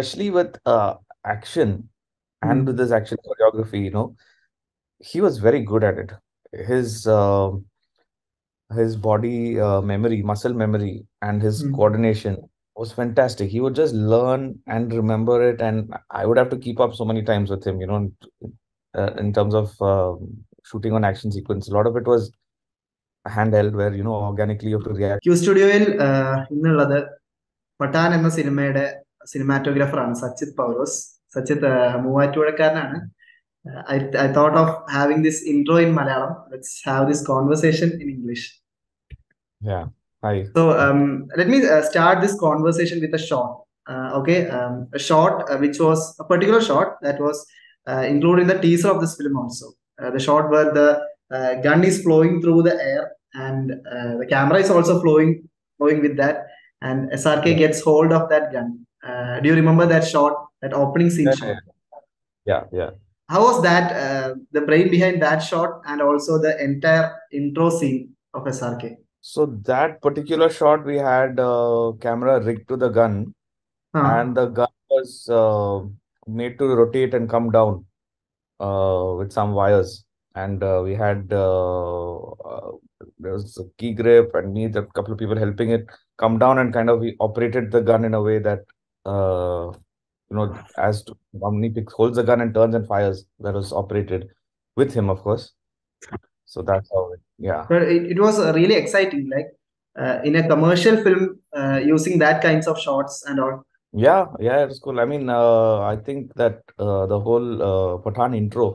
especially with action and with Hmm. this action choreography, he was very good at it. His his body memory, muscle memory, and his Hmm. coordination was fantastic. He would just learn and remember it, and I would have to keep up so many times with him, in terms of shooting on action sequence. A lot of it was handheld, where organically you have to react. Q സ്റ്റുഡിയോയിൽ ഇന്നുള്ളത് പഠാൻ എന്ന സിനിമയുടെ സിനിമാറ്റോഗ്രാഫറാണ് സച്ചിത് പൗലോസ്. Sachith മൂവാറ്റുപുഴക്കാരനാണ്. I thought of having this intro in Malayalam. Let's have this conversation in English. Yeah. Hi. So let me start this conversation with a shot. Okay, a shot which was a particular shot that was included in the teaser of this film also. The shot where the gun is flowing through the air and the camera is also flowing with that, and SRK Yeah. gets hold of that gun. Do you remember that shot, that opening scene Yeah. shot? Yeah. Yeah. Yeah. How was that? The brain behind that shot and also the entire intro scene of SRK. So that particular shot, we had camera rigged to the gun, and Huh. the gun was made to rotate and come down with some wires. And we had there was a key grip and me, a couple of people helping it come down, and kind of we operated the gun in a way that as to how many picks holds the gun and turns and fires. That was operated with him, of course. So that's how yeah. But it was really exciting, like in a commercial film, using that kinds of shots and all. Yeah, yeah, it was cool. I mean, I think that the whole Pathan intro,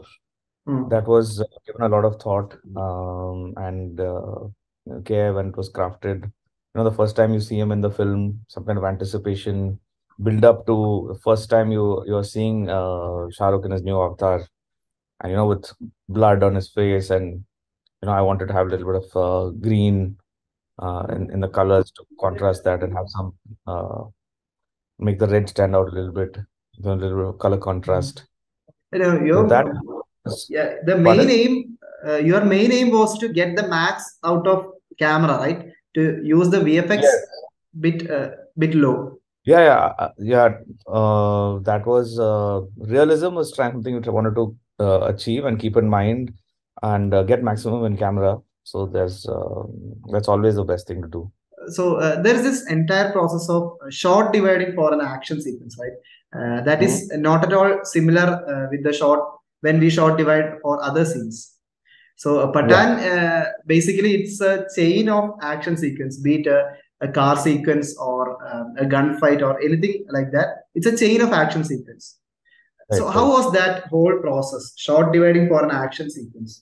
Hmm. that was given a lot of thought, and care when it was crafted. The first time you see him in the film, some kind of anticipation build up to the first time you're seeing Shah Rukh in his new avatar, and with blood on his face, and I wanted to have a little bit of green in the colors to contrast that, and have some make the red stand out a little bit, a little bit of color contrast. You know, So that your was, yeah, the main pardon? aim, your main aim was to get the max out of camera, right? To use the VFX Yes. bit low. Yeah, yeah, yeah. That was realism was something which I wanted to achieve and keep in mind, and get maximum in camera. So that's always the best thing to do. So there is this entire process of shot dividing for an action sequence, right? That Mhm. is not at all similar with the shot when we shot divide for other scenes. So Yeah, Pathan, basically, it's a chain of action sequence, be it a car sequence or a gunfight or anything like that. It's a chain of action sequence. right, So how right. was that whole process, shot dividing for an action sequence?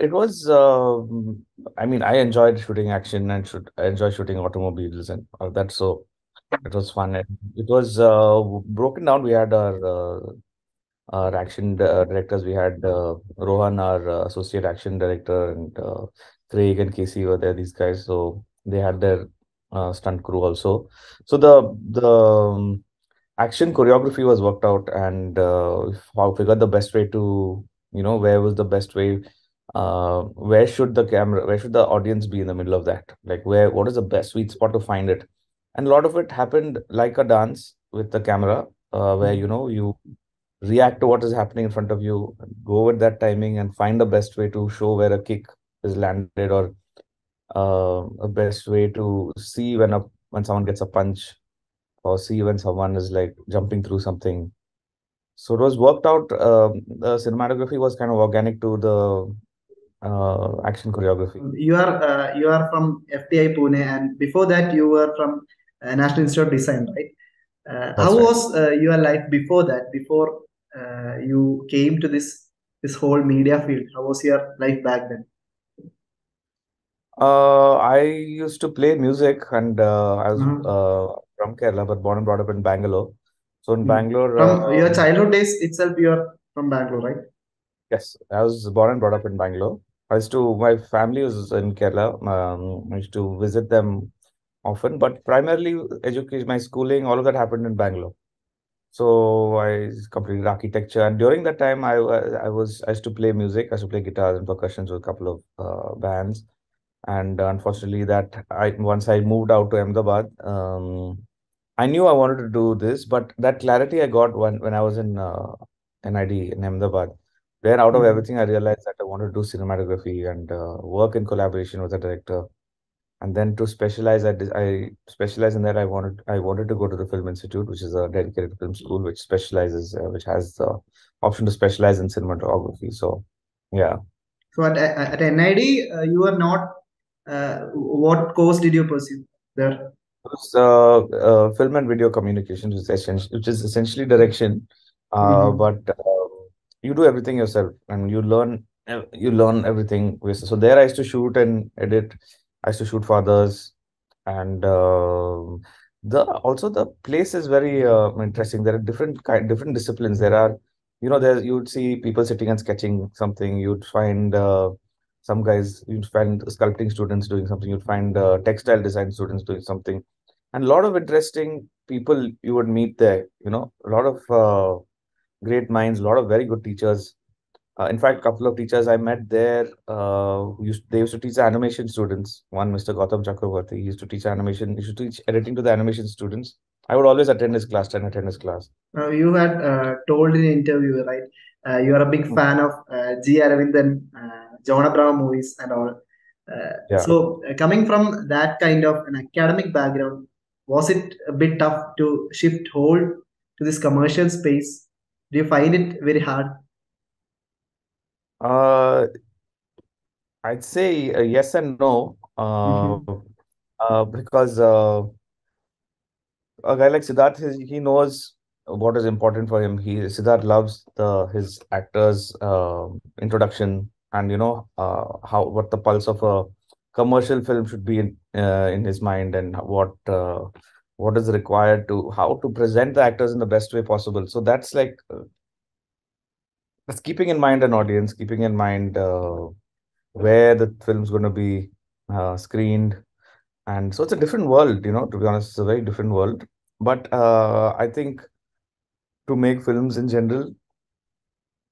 It was. I mean, I enjoyed shooting action, and I enjoy shooting automobiles and all that. So it was fun. It was broken down. We had our action directors. We had Rohan, our associate action director, and Craig and Casey were there. These guys, so they had their stunt crew also. So the action choreography was worked out, and how figured the best way to, where was the best way. Where should the audience be in the middle of that? Like, what is the best sweet spot to find it? And a lot of it happened like a dance with the camera, where you react to what is happening in front of you, go with that timing, and find the best way to show where a kick is landed, or a best way to see when someone gets a punch, or see when someone is like jumping through something. So it was worked out. The cinematography was kind of organic to the action choreography. You are from FTI Pune, and before that you were from National Institute of Design, right? How That's right. was your life before that? Before you came to this whole media field, how was your life back then? I used to play music, and I was Mhm. from Kerala, but born and brought up in Bangalore. So in Mm. Bangalore, From your childhood days itself, you are from Bangalore, right? yes, I was born and brought up in Bangalore. My family was in Kerala. I used to visit them often, but primarily education, my schooling, all of that happened in Bangalore. So I completed architecture, and during that time, I used to play music. I used to play guitars and percussions with a couple of bands. And unfortunately, that I once I moved out to Ahmedabad. I knew I wanted to do this, but that clarity I got when I was in NID in Ahmedabad, where out of Mhm. everything I realized that I wanted to do cinematography and work in collaboration with a director. And then to specialize, I specialize in that. I wanted to go to the Film Institute, which is a dedicated film school which specializes, which has the option to specialize in cinematography. So, yeah. So at NID, you are not. What course did you pursue there? It's, film and video communications, which is essentially direction, Mhm. but you do everything yourself, and you learn everything. So there, I used to shoot and edit. I used to shoot for others, and the also the place is very interesting. There are different disciplines. There you would see people sitting and sketching something. You'd find some guys. You'd find sculpting students doing something. You'd find textile design students doing something, and a lot of interesting people you would meet there. A lot of great minds, a lot of very good teachers. In fact, a couple of teachers I met there, they used to teach animation students. One, Mr. Gautam Chakravarti, he used to teach animation. He used to teach editing to the animation students. I would always attend his class, try and attend his class. You had told in an interview, right? You are a big Hmm. fan of G. Aravindan, John Abraham movies and all. Yeah. Coming from that kind of an academic background, was it a bit tough to shift whole to this commercial space? Do you find it very hard? Uh, I'd say yes and no, Mhm. because a guy like Siddharth, he knows what is important for him. Siddharth loves his actors' introduction, and how what the pulse of a commercial film should be in his mind, and what is required to how to present the actors in the best way possible. So that's keeping in mind an audience, keeping in mind where the film's going to be screened, and so it's a different world. To be honest, it's a very different world. But I think to make films in general,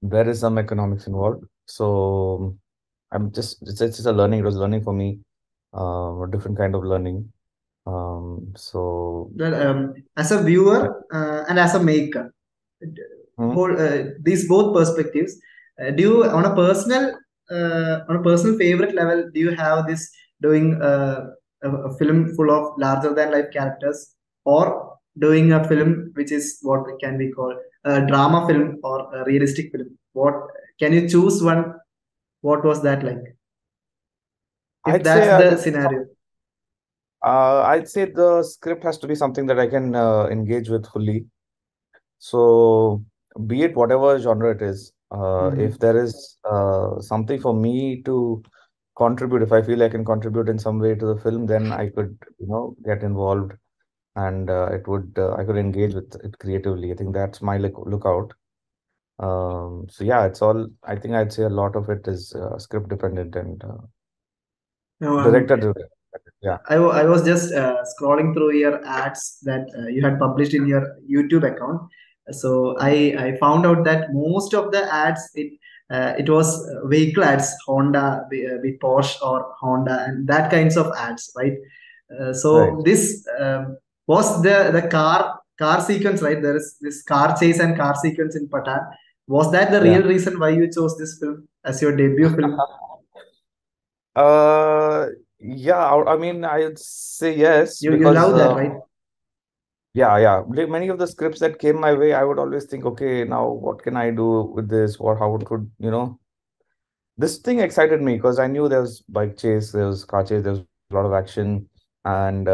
there is some economics involved. So it's just a learning. It was learning for me, a different kind of learning. So Well, as a viewer and as a maker, hmm. these both perspectives, do you on a personal favorite level, do you have this doing a film full of larger than life characters, or doing a film which is what can we call a drama film or a realistic film? What can you choose one? What was that like, if I'd say that's the scenario? I'd say the script has to be something that I can engage with fully. So, be it whatever genre it is, if Mhm. there is something for me to contribute, if I feel I can contribute in some way to the film, then I could, get involved, and I could engage with it creatively. I think that's my lookout. So yeah, I think I'd say a lot of it is script dependent and Now, director driven. Yeah, I was just scrolling through your ads that you had published in your YouTube account. So I found out that most of the ads it was vehicle ads, Honda, be Porsche or Honda, and that kinds of ads, right? right. So this was the car sequence, right? There is this car chase and car sequence in Pathan. Was that the Yeah. real reason why you chose this film as your debut film? Uh, yeah, I mean, I'd say yes You because love that, right? yeah, yeah. Many of the scripts that came my way, I would always think, okay, now what can I do with this, or how it could, this thing excited me because I knew there was bike chase, there was car chase, there was a lot of action, and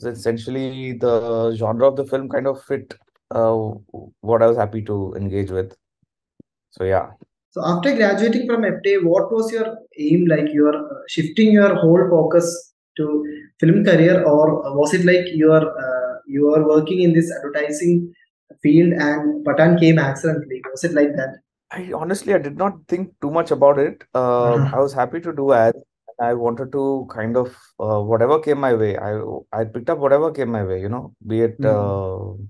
essentially the genre of the film kind of fit uh, what I was happy to engage with. So yeah. So after graduating from FTA, what was your aim? Like you are shifting your whole focus to film career, or was it like you are working in this advertising field and Patan came accidentally? Was it like that? I did not think too much about it. I Uh-huh. was happy to do ads. I wanted to kind of whatever came my way. I picked up whatever came my way. Be it Mhm.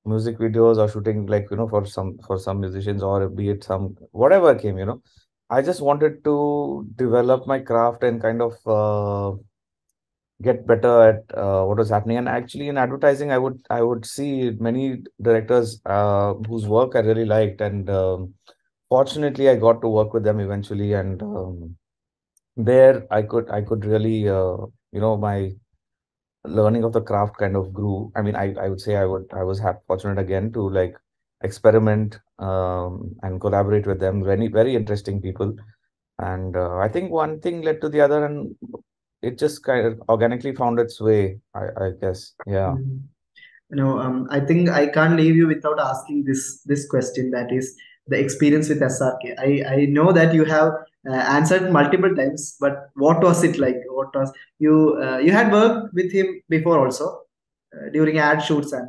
music videos or shooting, like for some musicians, or be it some whatever came. I just wanted to develop my craft and kind of get better at what was happening. And actually, in advertising, I would see many directors whose work I really liked, and fortunately, I got to work with them eventually, and there I could really my learning of the craft kind of grew. I mean, I would say I was fortunate again to like experiment and collaborate with them. Very very interesting people, and I think one thing led to the other, and it just kind of organically found its way. I guess, yeah, Mhm. I think I can't leave you without asking this question. That is the experience with SRK. I know that you have answered multiple times, but what was it like? What was you had worked with him before also during ad shoots and.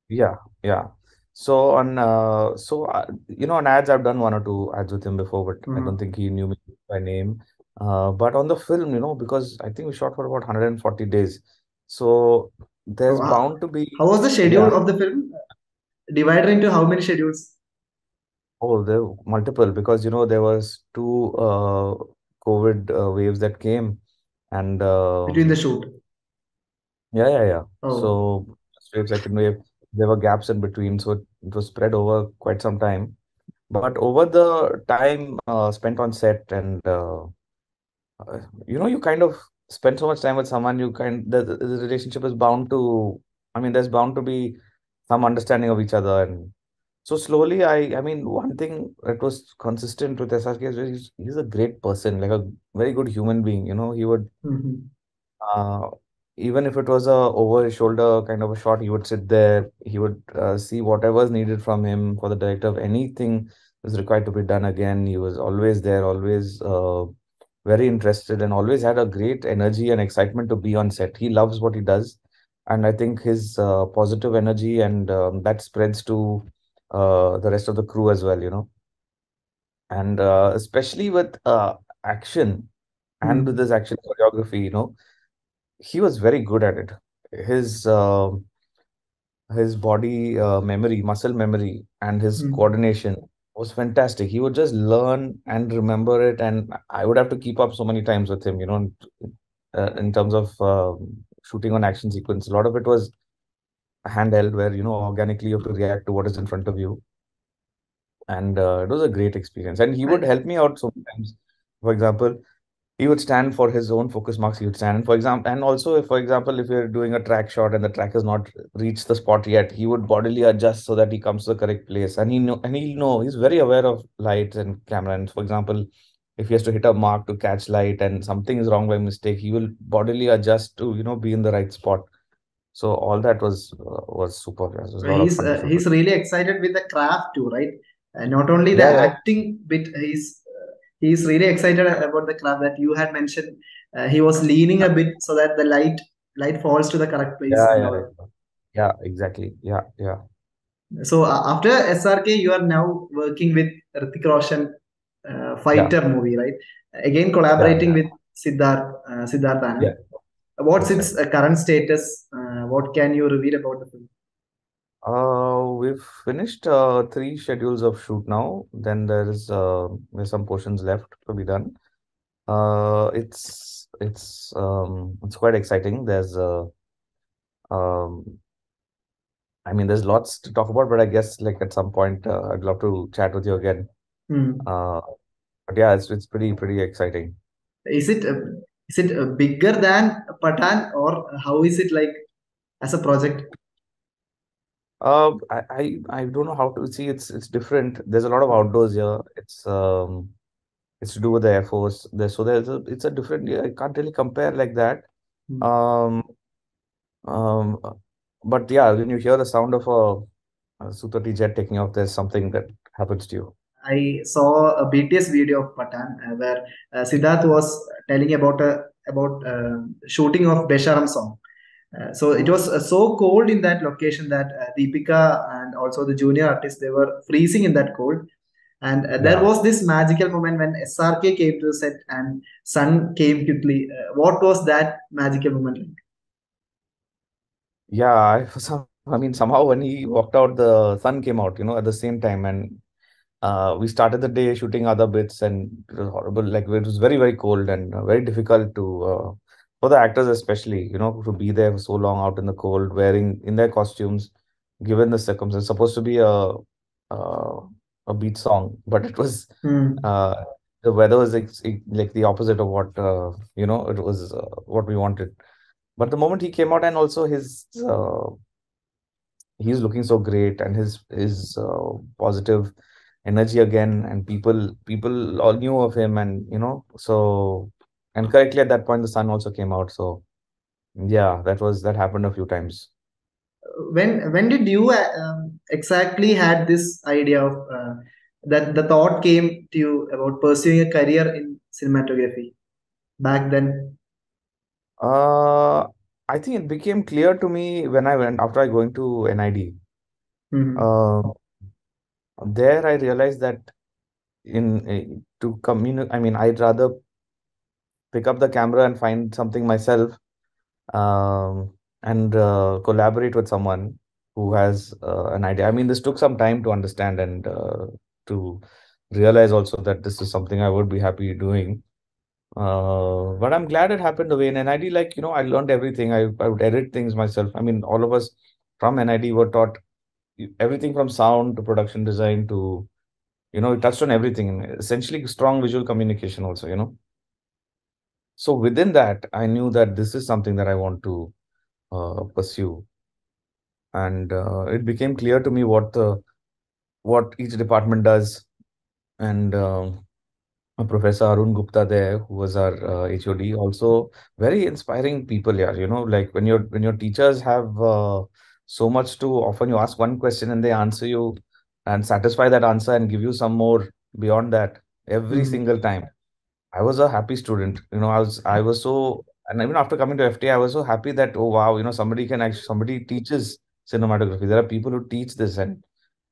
yeah, yeah. So on ads, I've done one or two ads with him before, but I don't Mhm. think he knew me by name. But on the film, because I think we shot for about 140 days, so Oh, there's bound to be, how was the schedule yeah. of the film? Divided into how many schedules Oh, there were multiple, because there was two COVID waves that came, and between the shoot? yeah, yeah, yeah. Oh, So first wave, second wave, there were gaps in between, so it was spread over quite some time. But over the time spent on set, and you kind of spend so much time with someone, the relationship is bound to. I mean, there's bound to be some understanding of each other, and so slowly, I mean, one thing that was consistent with SRK is he's a great person, like a very good human being. He would, mhm. uh, even if it was a over his shoulder kind of a shot, he would sit there. He would see whatever is needed from him for the director. If anything was required to be done again, he was always there, always very interested, and always had a great energy and excitement to be on set. He loves what he does, and I think his positive energy, and that spreads to the rest of the crew as well. And especially with action and with Mm, his action choreography, he was very good at it. His his body memory, muscle memory, and his mm. coordination was fantastic. He would just learn and remember it, and I would have to keep up so many times with him. In terms of shooting on action sequence, a lot of it was handheld, where organically you have to react to what is in front of you, and it was a great experience. And he would I, help me out sometimes. For example, he would stand for his own focus marks. He would stand, for example, and also, if, for example, if you're doing a track shot and the track has not reached the spot yet, he would bodily adjust so that he comes to the correct place. And he's very aware of lights and camera. And for example, if he has to hit a mark to catch light and something is wrong by mistake, he will bodily adjust to be in the right spot. So all that was super. It was a lot of fun to shoot with. he's really excited with the craft too, right? Not only the Yeah, yeah, acting bit, he's really excited about the craft that you had mentioned. He was leaning a bit so that the light falls to the correct place yeah, and yeah, all. yeah. Yeah, exactly. Yeah, yeah, So after SRK, you are now working with Hrithik Roshan yeah, fighter movie, right? Again, yeah, collaborating yeah, with Siddharth yeah. Anand. What's That's right. its current status? What can you reveal about the film? We've finished three schedules of shoot now. Then there's some portions left to be done. It's quite exciting. Um, I mean, there's lots to talk about, but I guess like at some point, I'd love to chat with you again. Hmm. Uh, but yeah, it's pretty exciting. Is it bigger than Pathan, or how is it like as a project? I don't know how to see. It's different. There's a lot of outdoors here. It's to do with the Air Force. It's a different. Yeah, I can't really compare like that. Hmm. Um, um, uh, but yeah, when you hear the sound of a Su-30 jet taking off, there's something that happens to you. I saw a BTS video of Pathan where Siddharth was telling about shooting of Besharam song. So it was so cold in that location that Deepika and also the junior artists they were freezing in that cold. And there Yeah, was this magical moment when SRK came to the set and sun came quickly. What was that magical moment like? yeah. I mean, somehow when he walked out, the sun came out. At the same time, and we started the day shooting other bits, and it was horrible. Like it was very very cold and very difficult to for the actors especially, to be there for so long out in the cold, wearing in their costumes, given the circumstances. Supposed to be a beat song, but it was Mm. uh, the weather was like the opposite of what it was what we wanted. But the moment he came out, and also he's looking so great, and his positive energy again, and people all knew of him, and and correctly at that point the sun also came out. So yeah, that happened a few times. When did you exactly had this idea of that the thought came to you about pursuing a career in cinematography back then? Uh, I think it became clear to me when I went after I going to NID. Mhm. Uh, there I realized that to communicate, I mean, I'd rather pick up the camera and find something myself, and collaborate with someone who has an idea. I mean, this took some time to understand, and to realize also that this is something I would be happy doing. But I'm glad it happened the way in NID. Like, I learned everything. I would edit things myself. I mean, all of us from NID were taught everything from sound to production design to, we touched on everything. And essentially, strong visual communication also. So within that, I knew that this is something that I want to pursue. And it became clear to me what each department does. And Professor Arun Gupta there, who was our HOD, also very inspiring people. Yeah, like when your teachers have so much to often, you ask one question and they answer you and satisfy that answer and give you some more beyond that every Mm. single time. I was a happy student. I was so, and even after coming to FT, I was so happy that, oh wow, somebody teaches cinematography. There are people who teach this, and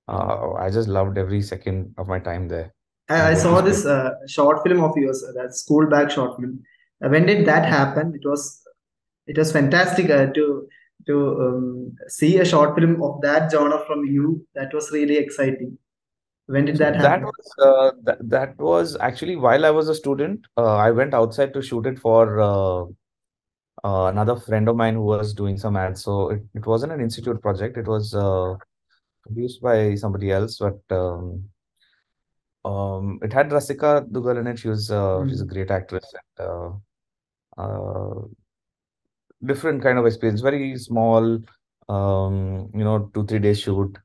I just loved every second of my time there, and I hope to saw spend. this short film of yours, that school bag short film. When did that happen? It was fantastic to see a short film of that genre from you. That was really exciting. When did So that that happen? was that was actually while I was a student. I went outside to shoot it for another friend of mine who was doing some ads. So it wasn't an institute project. It was produced by somebody else, but it had Rasika Dugal in it. She's a Mm. great actress, and different kind of experience. Very small, 2 3 days shoot.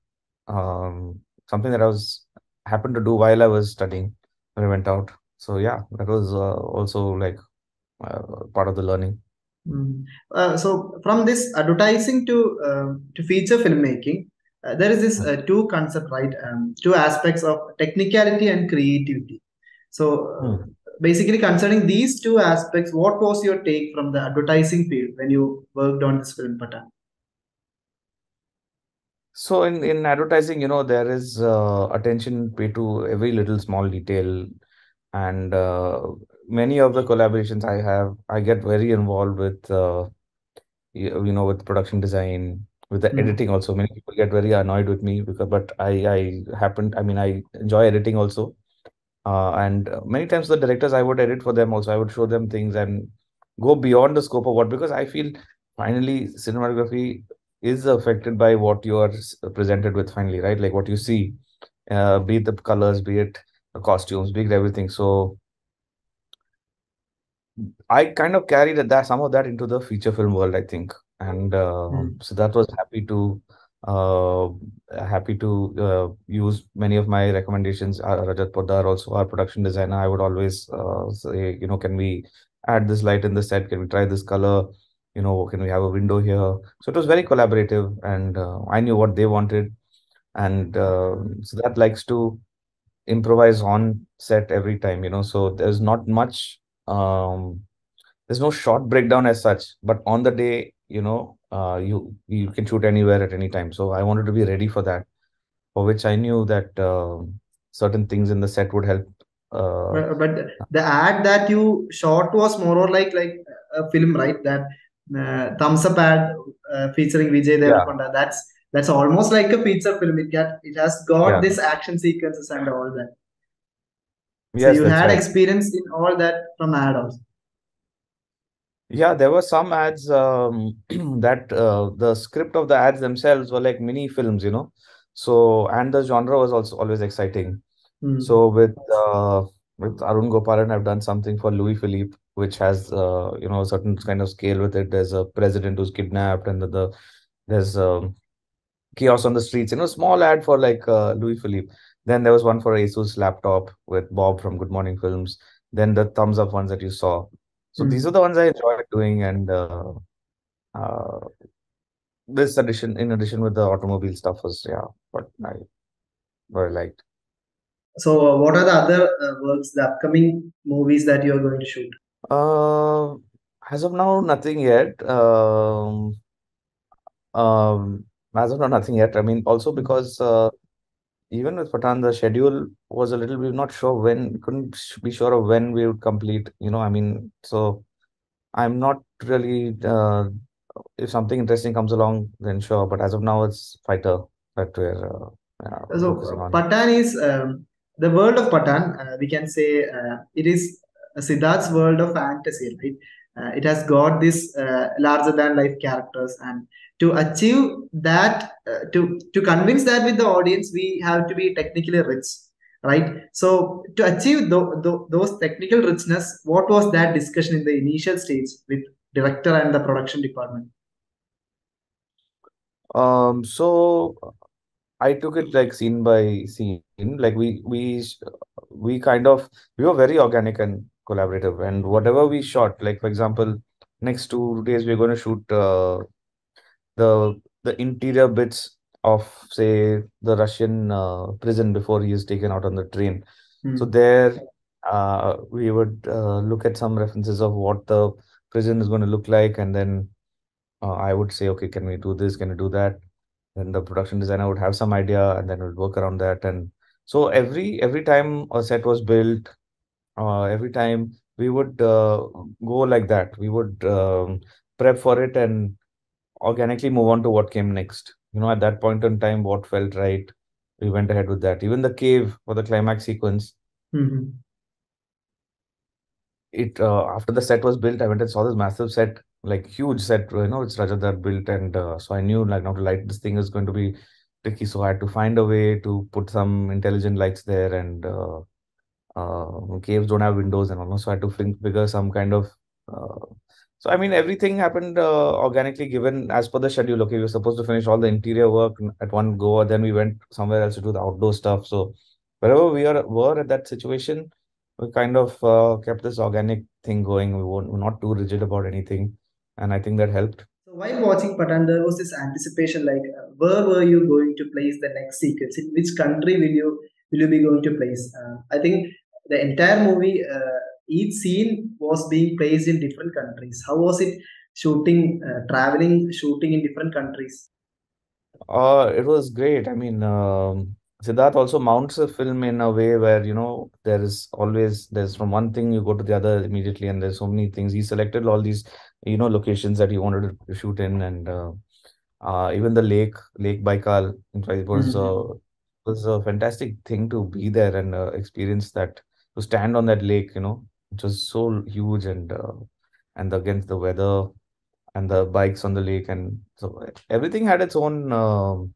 Something that I was happened to do while I was studying when I went out. So yeah, that was also like part of the learning. Mm. So from this advertising to feature filmmaking, there is this two concept, right? Two aspects of technicality and creativity. So Hmm. basically, concerning these two aspects, what was your take from the advertising field when you worked on this film, Patan? So in advertising, there is attention paid to every little small detail, and many of the collaborations I get very involved with. With production design, with the Mm. editing also. Many people get very annoyed with me because, but I mean, I enjoy editing also. And many times the directors, I would edit for them also. I would show them things and go beyond the scope of what, because I feel finally cinematography is affected by what you are presented with finally, right? Like what you see, be it the colors, be it the costumes, be it everything. So I kind of carried that some of that into the feature film world, I think, and Mm. so that was uh, happy to use many of my recommendations. Rajat Poddar, also our production designer, I would always say, can we add this light in the set? Can we try this color? Can we have a window here? So it was very collaborative, and I knew what they wanted, and so that likes to improvise on set every time. So there's not much. There's no short breakdown as such, but on the day, you can shoot anywhere at any time. So I wanted to be ready for that, for which I knew that certain things in the set would help. Uh, But the ad that you shot was more or like a film, right? That thumbs up ad featuring Vijay yeah, Deverakonda. That's almost like a feature film. It has got yeah, this action sequences and all that. So yes, you that's had right. experience in all that from ad also. Yeah, there were some ads that the script of the ads themselves were like mini films, you know. So, and the genre was also always exciting. Hmm. So with Arun Gopalan, I've done something for Louis Philippe, which has you know, a certain kind of scale with it. There's a president who's kidnapped, and there's chaos on the streets. You know, small ad for like Louis Philippe. Then there was one for Asus laptop with Bob from Good Morning Films. Then the thumbs up ones that you saw. So these are Hmm. the ones I enjoyed doing, and uh, this addition, in addition with the automobile stuff, was yeah, what I liked. So, what are the other works, the upcoming movies that you are going to shoot? Uh, as of now, nothing yet. Um, as of now, nothing yet. I mean, also Hmm. because even with Pathan, the schedule was a little bit not sure when, couldn't be sure of when we would complete. You know, I mean, so I'm not really. If something interesting comes along, then sure. But as of now, it's fighter that we're yeah, So, focusing on. Pathan is the world of Pathan. We can say it is Siddharth's world of fantasy, right? It has got this larger than life characters, and to achieve that, to convince that with the audience, we have to be technically rich, right? So, to achieve those technical richness, what was that discussion in the initial stage with director and the production department? So I took it like scene by scene. Like we kind of we were very organic and collaborative. And whatever we shot, like for example, next 2 days we're going to shoot the interior bits of say the Russian prison before he is taken out on the train. So Hmm. there we would look at some references of what the prison is going to look like, and then I would say, okay, can we do this? Can we do that? Then the production designer would have some idea, and then would work around that. And so every time a set was built, every time we would go like that. We would prep for it and organically move on to what came next. You know, at that point in time, what felt right, we went ahead with that. Even the cave for the climax sequence, Hmm. it after the set was built, I went and saw this massive set, like huge set, you know, it's Rajat that built, and so I knew like now to light this thing is going to be tricky. So I had to find a way to put some intelligent lights there, and caves don't have windows and all, so I had to figure some kind of. Uh, so I mean, everything happened organically, given as per the schedule. Okay, we were supposed to finish all the interior work at one go, and then we went somewhere else to do the outdoor stuff. So wherever were at that situation, we kind of kept this organic thing going. We're not too rigid about anything, and I think that helped. So while watching Pathan, there was this anticipation like, where were you going to place the next sequence? In which country will you be going to place? I think the entire movie, each scene was being placed in different countries. How was it shooting, traveling, shooting in different countries? It was great. I mean, Siddharth also mounts a film in a way where, you know, there's from one thing you go to the other immediately, and there's so many things. He selected all these, you know, locations that he wanted to shoot in, and even the Lake Baikal, in fact, Mhm. was a fantastic thing to be there and experience that, to stand on that lake, you know, which was so huge, and against the weather and the bikes on the lake, and so everything had its own.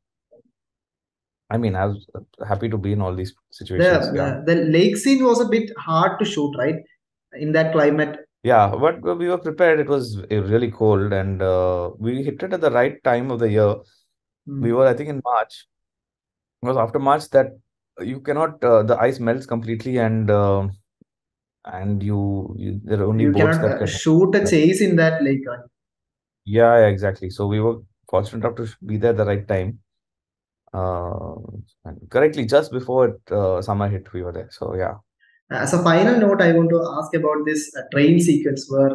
I mean, I was happy to be in all these The, situations. Yeah, the lake scene was a bit hard to shoot, right? In that climate. yeah, but we were prepared. It was really cold, and we hit it at the right time of the year. We Mm. were, I think, in March. Because after March, that you cannot, the ice melts completely, and there are only You boats cannot that can. shoot a chase in that lake, right? Yeah, yeah, exactly. So we were fortunate enough to be there at the right time. Uh, and correctly, just before summer hit, we were there. So yeah. As a final note, I want to ask about this train sequence where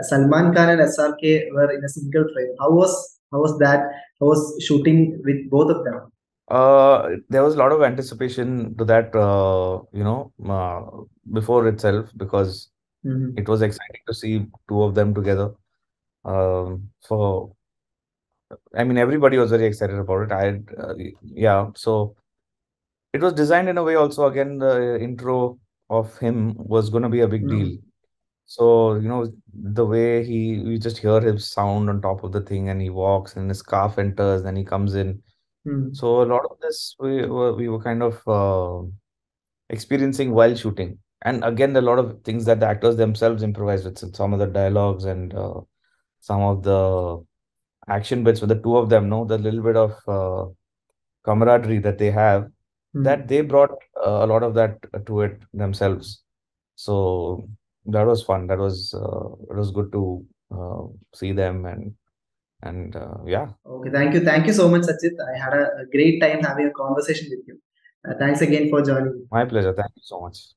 Salman Khan and SRK were in a single frame. How was that? How was shooting with both of them? There was a lot of anticipation to that, before itself, because Mhm. it was exciting to see two of them together. So, I mean, everybody was very excited about it. Yeah, so it was designed in a way also, again, the intro of him was going to be a big Mhm. deal. So, the way you just hear his sound on top of the thing, and he walks and his scarf enters, and he comes in. Hmm. So a lot of this we were kind of experiencing while shooting. And again, a lot of things that the actors themselves improvise with, some of the dialogues and some of the action bits with the two of them, the little bit of camaraderie that they have, Hmm. that they brought a lot of that to it themselves. So that was fun. It was good to see them, and yeah, Okay, thank you so much, Sachit. I had a great time having a conversation with you. Thanks again for joining. my pleasure. Thank you so much.